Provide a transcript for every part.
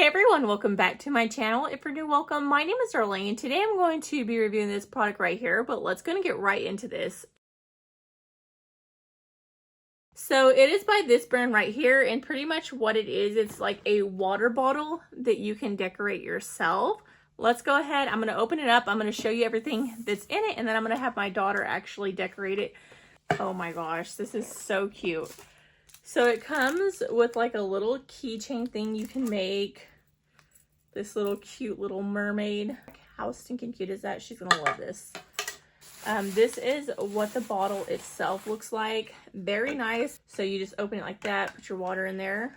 Hey everyone, welcome back to my channel. If you're new, welcome. My name is Arlene. Today I'm going to be reviewing this product right here, but let's get right into this. So it is by this brand right here, and pretty much what it is, it's like a water bottle that you can decorate yourself. Let's go ahead. I'm going to open it up. I'm going to show you everything that's in it, and then I'm going to have my daughter actually decorate it. Oh my gosh, this is so cute. So it comes with like a little keychain thing you can make. This little cute little mermaid. How stinking cute is that? She's gonna love this. This is what the bottle itself looks like. Very nice. So you just open it like that, put your water in there.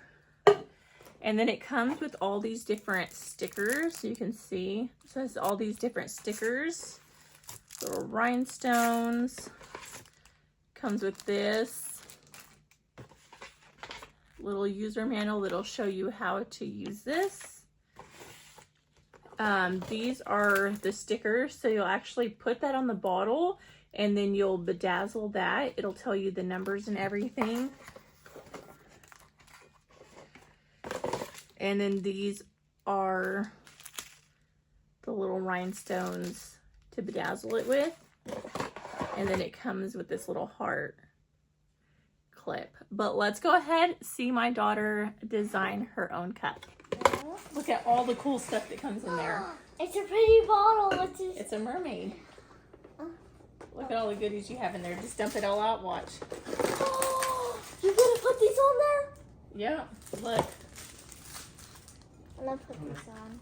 And then it comes with all these different stickers, so you can see. So it's all these different stickers. Little rhinestones. Comes with this little user manual that'll show you how to use this. These are the stickers, so you'll actually put that on the bottle and then you'll bedazzle that. It'll tell you the numbers and everything. And then these are the little rhinestones to bedazzle it with. And then it comes with this little heart clip. But let's go ahead, see my daughter design her own cup. Look at all the cool stuff that comes in there. It's a pretty bottle. What's this? It's a mermaid. Look at all the goodies you have in there. Just dump it all out, watch. Oh, you're gonna put these on there? Yeah, look. I'm gonna put this on.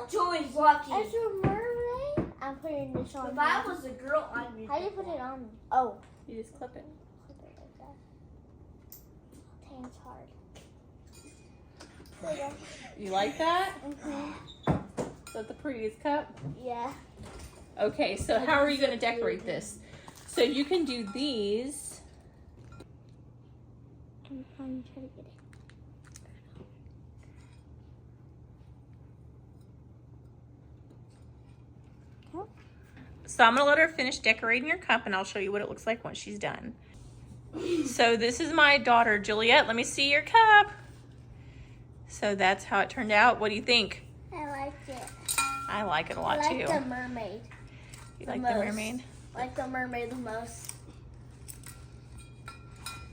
Joey's lucky. As a mermaid, I'm putting this on. If I was a girl, I'd be. How do you put it on? Oh. You just clip it. Clip it like that. Dang, it's hard. You like that? Mm-hmm. Is that the prettiest cup? Yeah. Okay, so how are you going to decorate this? So you can do these. I'm trying to get it. Okay. So I'm going to let her finish decorating your cup, and I'll show you what it looks like once she's done. So this is my daughter, Juliet. Let me see your cup. So that's how it turned out. What do you think? I like it. I like it a lot too. I too. like the mermaid. You like the mermaid? I like the mermaid the most.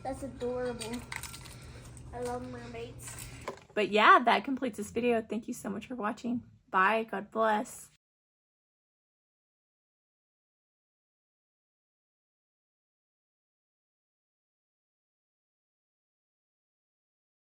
That's adorable. I love mermaids. But yeah, that completes this video. Thank you so much for watching. Bye. God bless.